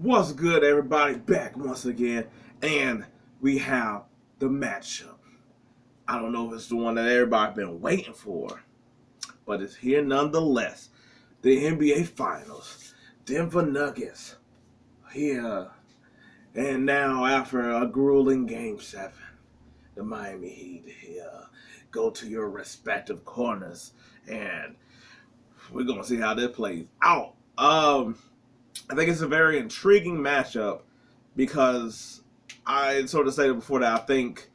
What's good, everybody? Back once again, and we have the matchup. I don't know if it's the one that everybody's been waiting for, but it's here nonetheless. The NBA Finals, Denver Nuggets here, and now after a grueling Game 7, the Miami Heat here go to your respective corners, and we're gonna see how this plays out. I think it's a very intriguing matchup because I sort of stated before that I think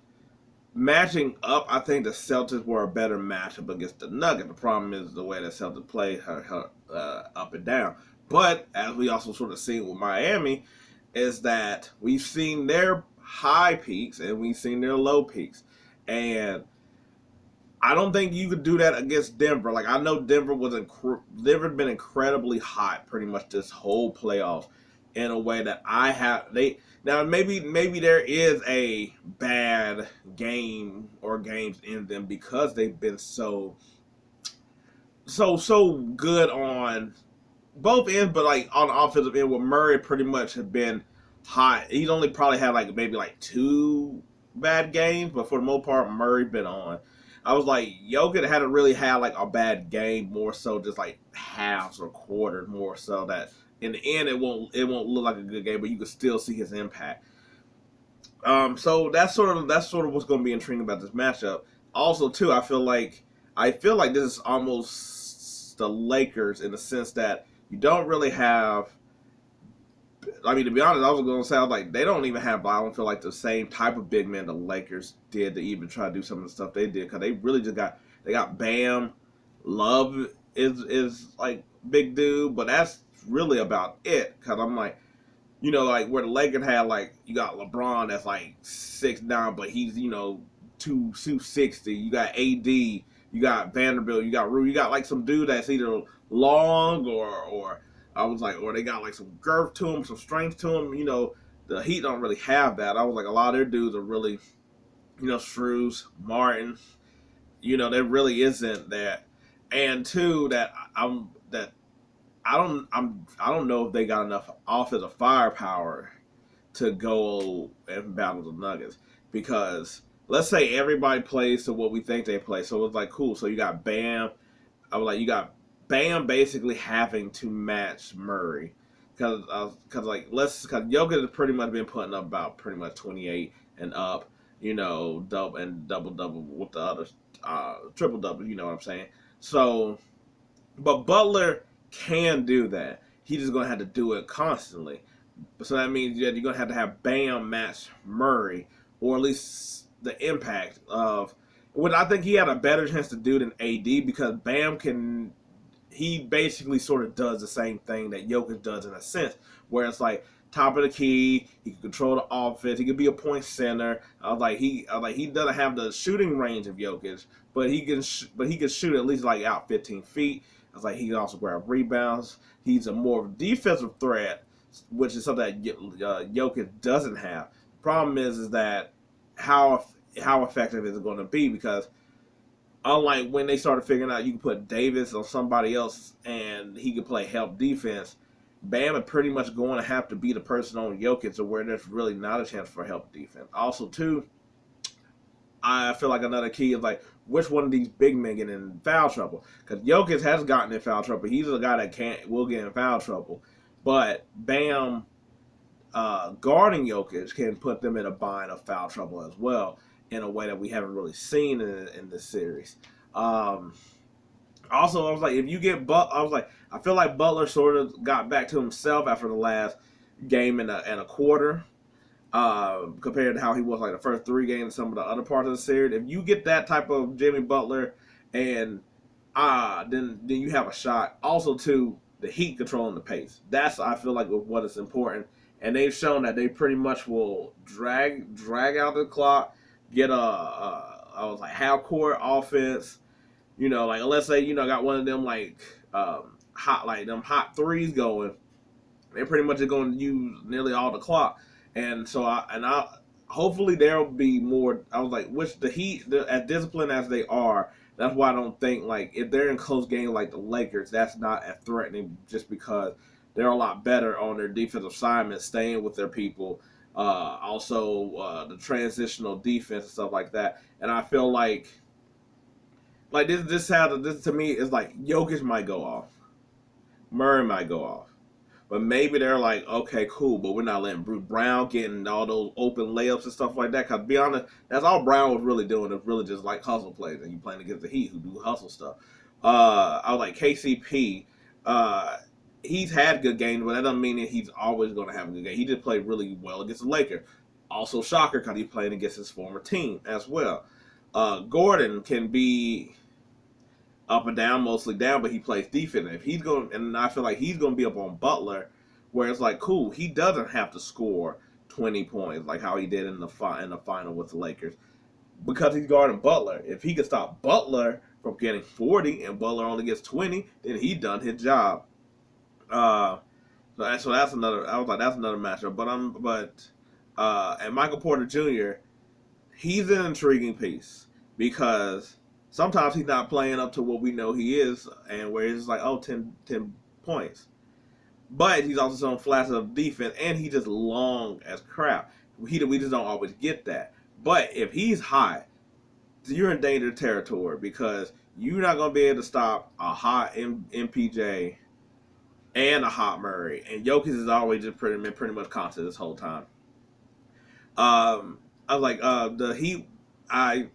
matching up, I think the Celtics were a better matchup against the Nuggets. The problem is the way the Celtics play up and down. But as we also sort of seen with Miami, is that we've seen their high peaks and we've seen their low peaks. And I don't think you could do that against Denver. Like, I know Denver been incredibly hot pretty much this whole playoff in a way that maybe there is a bad game or games in them because they've been so good on both ends, but like on the offensive end where Murray pretty much has been hot. He's only probably had maybe two bad games, but for the most part Murray been on. I was like, Jokic hadn't really had a bad game, more so just like halves or quarters, more so that in the end it won't look like a good game, but you can still see his impact. So that's sort of what's going to be intriguing about this matchup. Also, too, I feel like this is almost the Lakers in the sense that you don't really have. I mean, to be honest, I was going to say, they don't even have, I don't feel like the same type of big man the Lakers did to even try to do some of the stuff they did, because they really just got Bam. Love is like big dude, but that's really about it, because I'm like, where the Lakers had, you got LeBron that's 6'9", but he's, 260. You got AD, you got Vanderbilt, you got Rue, you got some dude that's either long or I was like, or they got some girth to them, some strength to them. The Heat don't really have that. I was like, a lot of their dudes are really, Shrews, Martin. There really isn't that. And two, I don't know if they got enough offensive firepower to go and battle the Nuggets, because let's say everybody plays to what we think they play. So it's cool. So you got Bam. I was like, you got Bam basically having to match Murray, because Jokic has pretty much been putting up about pretty much 28 and up, double with the others, triple double. You know what I'm saying? So, but Butler can do that. He's just gonna have to do it constantly. So that means that you're gonna have Bam match Murray, or at least the impact of. What I think he had a better chance to do than AD, because Bam can. He basically sort of does the same thing that Jokic does in a sense, where it's top of the key, he can control the offense, he can be a point center. He doesn't have the shooting range of Jokic, but he can shoot at least out 15 feet. He can also grab rebounds. He's a more defensive threat, which is something that Jokic doesn't have. The problem is that how effective is it going to be, because unlike when they started figuring out you can put Davis on somebody else and he can play help defense, Bam is pretty much going to have to be the person on Jokic, to where there's really not a chance for help defense. Also, too, I feel like another key is which one of these big men get in foul trouble, because Jokic has gotten in foul trouble. He's a guy that will get in foul trouble, but Bam guarding Jokic can put them in a bind of foul trouble as well, in a way that we haven't really seen in this series. Also, I was like, if you get I feel like Butler sort of got back to himself after the last game and a quarter, compared to how he was the first 3 games and some of the other parts of the series. If you get that type of Jimmy Butler, and then you have a shot. Also, too, the Heat controlling the pace. That's, I feel like, what is important, and they've shown that they pretty much will drag out the clock. Get half court offense, unless they got one of them hot threes going, they're pretty much going to use nearly all the clock. And so I hopefully there'll be more. I was like, which the Heat, as disciplined as they are, that's why I don't think if they're in close games like the Lakers, that's not as threatening, just because they're a lot better on their defensive assignment, staying with their people. Also, the transitional defense and stuff like that. And I feel like this to me is like Jokic might go off, Murray might go off. But maybe they're like, okay, cool, but we're not letting Bruce Brown getting all those open layups and stuff like that. Because to be honest, that's all Brown was really doing. Is really just like hustle plays, and you playing against the Heat who do hustle stuff. I was like KCP. He's had good games, but that doesn't mean that he's always going to have a good game. He just played really well against the Lakers. Also, shocker because he's playing against his former team as well. Gordon can be up and down, mostly down, but he plays defense. If he's going, and I feel like he's going to be up on Butler, where it's like, cool, he doesn't have to score 20 points like how he did in the final with the Lakers because he's guarding Butler. If he could stop Butler from getting 40 and Butler only gets 20, then he done his job. So that's another. I was like, that's another matchup. And Michael Porter Jr. He's an intriguing piece because sometimes he's not playing up to what we know he is, and where it's like, 10 points. But he's also showing flashes of defense, and he's just long as crap. We just don't always get that. But if he's hot, you're in danger territory because you're not going to be able to stop a hot MPJ and a hot Murray. And Jokic is always just pretty much constant this whole time. I was like, the Heat, I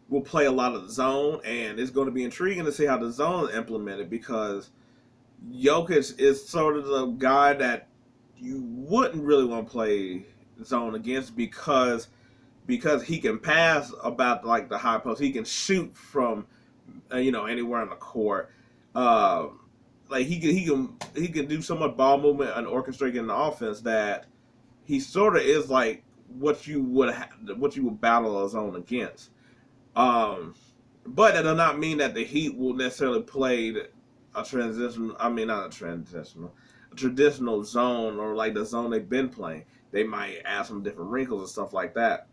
will play a lot of the zone, and it's going to be intriguing to see how the zone is implemented because Jokic is sort of the guy that you wouldn't really want to play zone against because he can pass about like the high post. He can shoot from anywhere on the court. Like he can do so much ball movement and orchestrating the offense that he sort of is like what you would battle a zone against. But that does not mean that the Heat will necessarily play a traditional zone or like the zone they've been playing. They might add some different wrinkles and stuff like that.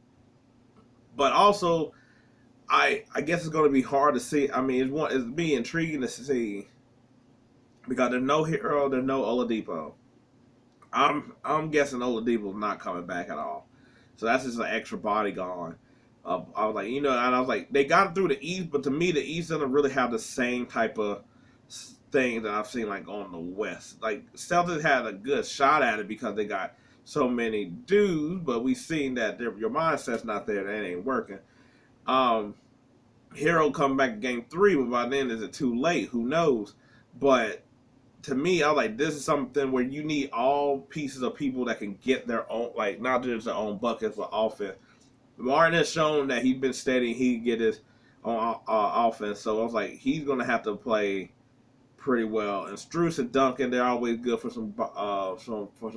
But also, I guess it's going to be hard to see. I mean, it's being intriguing to see because there's no Hero, there's no Oladipo. I'm guessing Oladipo's not coming back at all. So that's just an extra body gone. I was like, and I was like, they got through the East, but to me, the East doesn't really have the same type of thing that I've seen like on the West. Like Celtics had a good shot at it because they got so many dudes, but we've seen that your mindset's not there. That ain't working. Hero come back in game 3, but by then is it too late? Who knows? But to me, I was like, this is something where you need all pieces of people that can get their own, like not just their own buckets for offense. Martin has shown that he's been steady. He can get his own offense. So I was like, he's going to have to play pretty well. And Strus and Duncan, they're always good for some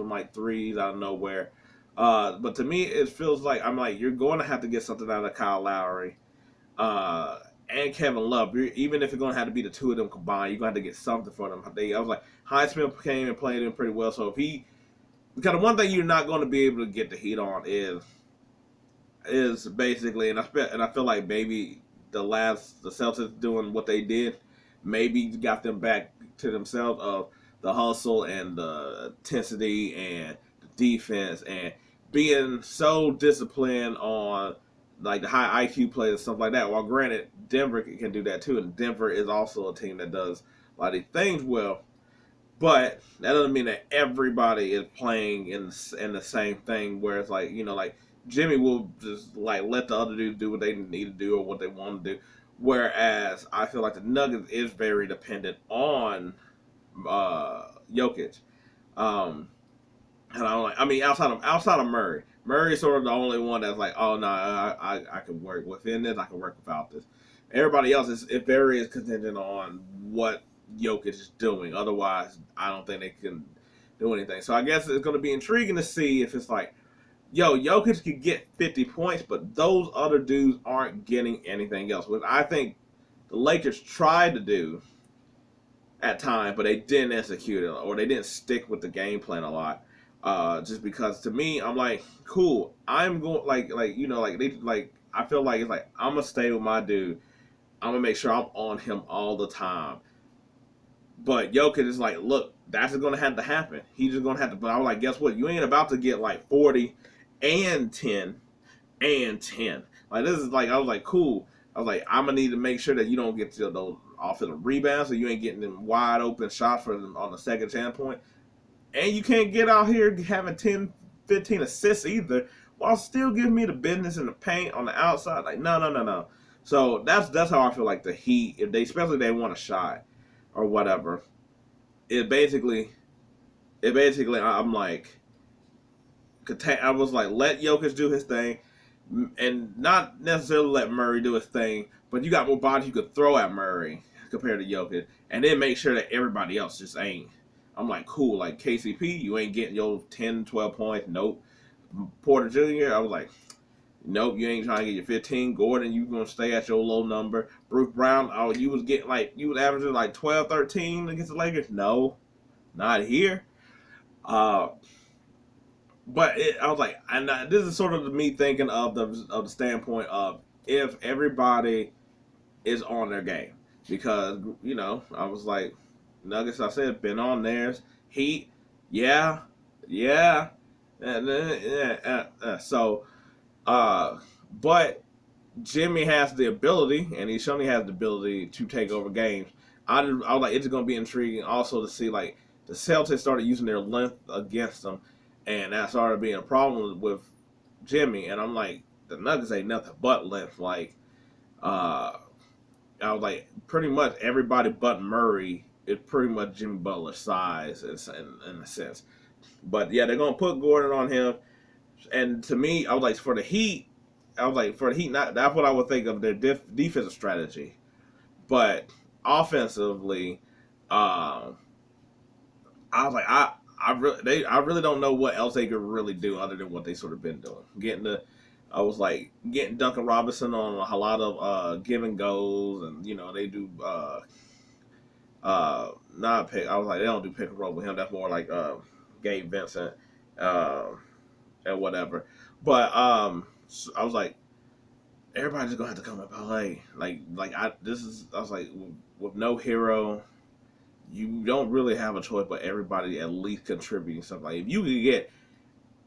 like threes out of nowhere. But to me, it feels like you're going to have to get something out of Kyle Lowry and Kevin Love. Even if it's going to have to be the two of them combined, you're going to have to get something for them. I was like, Highsmith came and played him pretty well. So because the one thing you're not going to be able to get the Heat on is basically, and I feel like maybe the Celtics doing what they did maybe got them back to themselves of the hustle and the intensity and the defense and being so disciplined on like the high IQ plays and stuff like that. While granted, Denver can do that too, and Denver is also a team that does a lot of these things well. But that doesn't mean that everybody is playing in the same thing. Where it's like like Jimmy will just like let the other dudes do what they need to do or what they want to do. Whereas I feel like the Nuggets is very dependent on Jokic. And outside of Murray. Murray is sort of the only one that's like, oh no, I can work within this, I can work without this. Everybody else is very contingent on what Jokic is doing. Otherwise, I don't think they can do anything. So I guess it's going to be intriguing to see if it's like, Jokic could get 50 points, but those other dudes aren't getting anything else. Which I think the Lakers tried to do at times, but they didn't execute it, or they didn't stick with the game plan a lot. Just because to me, I'm like, cool. I'm going I feel like it's like I'm gonna stay with my dude. I'm gonna make sure I'm on him all the time. But Jokic is like, look, that's just gonna have to happen. He's just gonna have to. But I was like, guess what? You ain't about to get like 40 and 10 and 10. Like this is like I was like, cool. I was like, I'm gonna need to make sure that you don't get to those offensive rebounds, so you ain't getting them wide open shots for them on the second chance point. And you can't get out here having 10, 15 assists either, while still giving me the business in the paint on the outside. Like, no, no, no, no. So that's how I feel like the Heat, if they especially they want a shot or whatever, it basically I'm like, I was like, let Jokic do his thing, and not necessarily let Murray do his thing, but you got more bodies you could throw at Murray compared to Jokic, and then make sure that everybody else just ain't. I'm like, cool, like KCP, you ain't getting your 10, 12 points. Nope. Porter Jr., I was like, nope, you ain't trying to get your 15. Gordon, you going to stay at your low number. Bruce Brown, oh, you was averaging like 12, 13 against the Lakers. No, not here. But I was like, and this is sort of me thinking of the standpoint of if everybody is on their game, because I was like, Nuggets, I said, been on theirs. Heat, yeah, yeah, so, but Jimmy has the ability, and he certainly has the ability to take over games. I was like, it's going to be intriguing also to see like the Celtics started using their length against them, and that started being a problem with Jimmy. And I'm like, the Nuggets ain't nothing but length. Like, I was like, pretty much everybody but Murray is pretty much Jimmy Butler's size in a sense. But yeah, they're gonna put Gordon on him. And to me, I was like, for the Heat, that's what I would think of their defensive strategy. But offensively, I was like, I really don't know what else they could really do other than what they sort of been doing. I was like getting Duncan Robinson on a lot of give and goes, and they do not pick. I was like, they don't do pick and roll with him. That's more like Gabe Vincent and whatever. But so I was like, everybody's just gonna have to come and play. I was like, with no hero, you don't really have a choice, but everybody at least contributing something. Like if you could get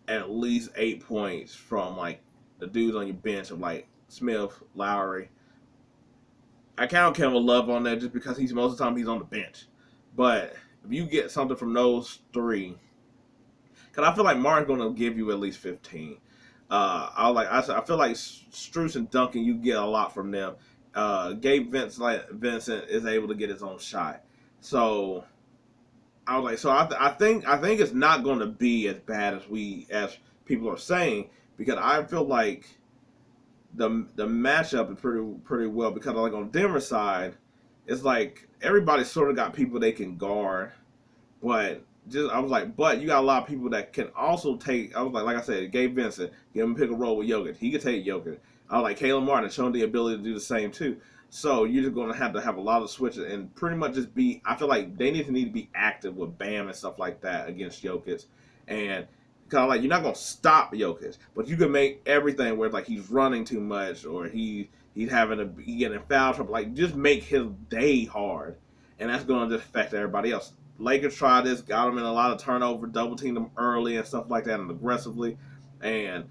at least 8 points from like the dudes on your bench of like Smith, Lowry. I count Kevin Love on that just because most of the time he's on the bench. But if you get something from those three, because I feel like Martin's going to give you at least 15. I feel like Strus and Duncan, you get a lot from them. Gabe Vincent is able to get his own shot. So I was like, I think it's not going to be as bad as people are saying, because I feel like the matchup is pretty well, because like on Denver's side, it's like everybody sort of got people they can guard, but I was like, but you got a lot of people that can also take. I was like I said, Gabe Vincent, give him pick a roll with Jokic. He could take Jokic. I was like, Caleb Martin showing the ability to do the same too. So you're just going to have a lot of switches and pretty much just be. I feel like they need to be active with Bam and stuff like that against Jokic, and kind of like you're not going to stop Jokic, but you can make everything where like he's running too much or he's getting foul trouble. Like just make his day hard, and that's going to just affect everybody else. Lakers tried this, got him in a lot of turnover, double teamed him early and stuff like that, and aggressively, and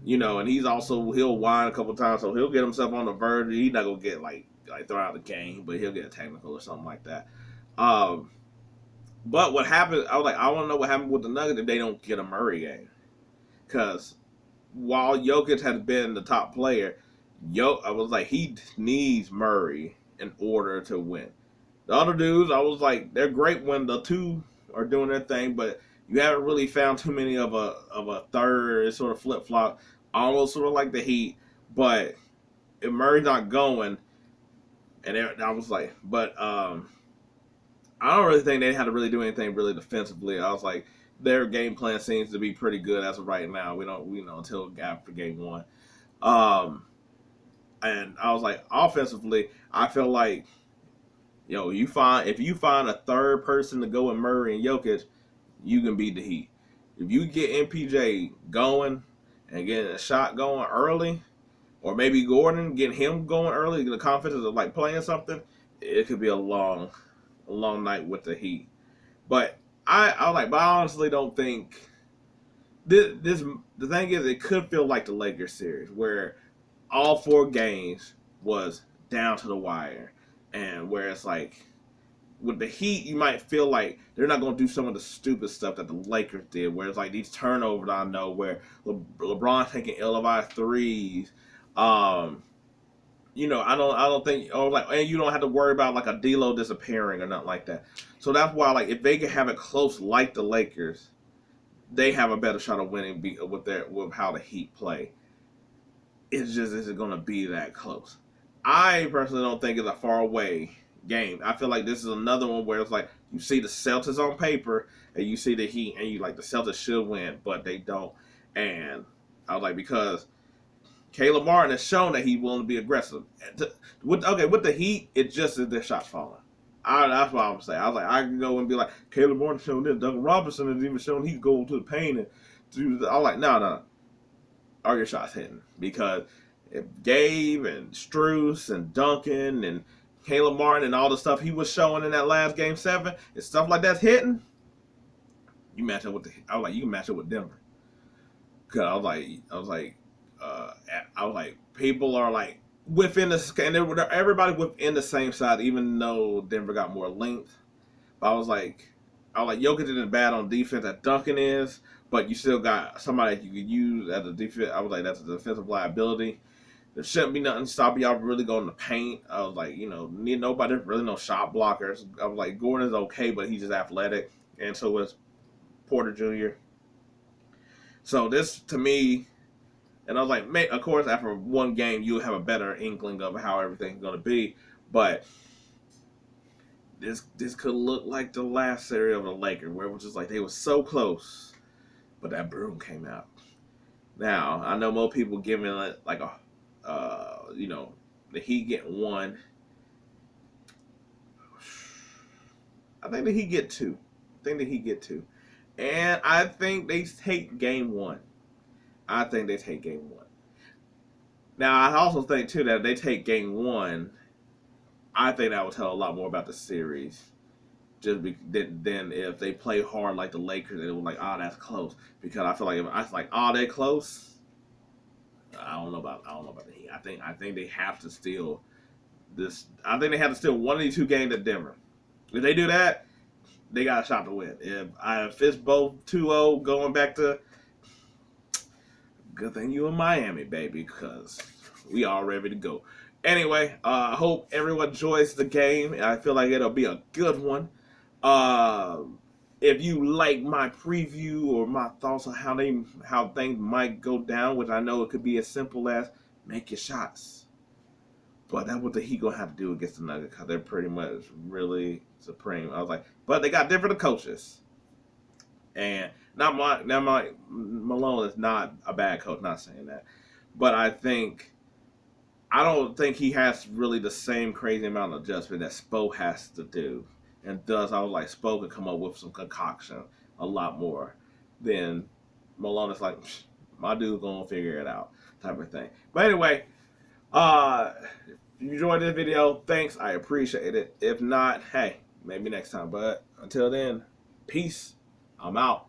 and he'll whine a couple times, so he'll get himself on the verge. He's not gonna get like throw out the game, but he'll get a technical or something like that. But what happened? I was like, I want to know what happened with the Nuggets if they don't get a Murray game, because while Jokic has been the top player, I was like, he needs Murray in order to win. The other dudes, I was like, they're great when the two are doing their thing, but you haven't really found too many of a third. It's sort of flip flop, almost sort of like the Heat. But if Murray's not going, and I was like, but I don't really think they had to really do anything really defensively. I was like, their game plan seems to be pretty good as of right now. We know until after game one. And I was like, offensively, I feel like, if you find a third person to go with Murray and Jokic, you can beat the Heat. If you get MPJ going and getting a shot going early, or maybe Gordon getting him going early, the confidence of like playing something, it could be a long night with the Heat. But I was like, but I honestly don't think this. The thing is, it could feel like the Lakers series where all 4 games was down to the wire, and where it's like with the Heat, you might feel like they're not going to do some of the stupid stuff that the Lakers did, where it's like these turnovers I know, where LeBron taking ill-advised threes. I don't think, or like, and you don't have to worry about like a D'Lo disappearing or nothing like that. So that's why, like, if they can have it close like the Lakers, they have a better shot of winning with how the Heat play. It's just isn't going to be that close. I personally don't think it's a far away game. I feel like this is another one where it's like you see the Celtics on paper and you see the Heat and you like the Celtics should win, but they don't. And I was like, because Caleb Martin has shown that he's willing to be aggressive. With the Heat, it's just that their shots falling. That's what I'm saying. I was like, I can go and be like, Caleb Martin showing this. Duncan Robinson has even shown he can go to the paint and do. I was like, no. Are your shots hitting? Because if Gabe and Strus and Duncan and Caleb Martin and all the stuff he was showing in that last game 7, and stuff like that's hitting, you match up with you can match up with Denver. Cause I was like, people are like within the, and everybody within the same side, even though Denver got more length. But I was like, Jokic isn't bad on defense that Duncan is, but you still got somebody that you could use as a defense. I was like, that's a defensive liability. There shouldn't be nothing stopping y'all really going to paint. I was like, need nobody, really no shot blockers. I was like, Gordon's okay, but he's just athletic, and so is Porter Jr. So this, to me, and I was like, of course, after one game, you'll have a better inkling of how everything's going to be, but this could look like the last series of the Lakers, where it was just like they were so close, but that broom came out. Now, I know more people giving it like a, the Heat get 1. I think the Heat get 2. And I think they take game 1. Now, I also think, too, that if they take game 1, I think that will tell a lot more about the series. Than if they play hard like the Lakers, it was like, that's close. Because I feel like if I was like, they're close, I don't know about the Heat. I think they have to steal this. I think they have to steal one of these 2 games at Denver. If they do that, they got a shot to win. If it's both 2-0 going back to, good thing you in Miami, baby, because we all ready to go. Anyway, I hope everyone enjoys the game. I feel like it'll be a good one. If you like my preview or my thoughts on how things might go down, which I know it could be as simple as make your shots. But that's what the Heat gonna have to do against the Nuggets, because they're pretty much really supreme. I was like, but they got different coaches, and Malone is not a bad coach. Not saying that, but I don't think he has really the same crazy amount of adjustment that Spo has to do, and thus I was like, Spo could come up with some concoction a lot more than Malone is like, my dude's gonna figure it out type of thing. But anyway. If you enjoyed this video, thanks. I appreciate it. If not, hey, maybe next time. But until then, peace. I'm out.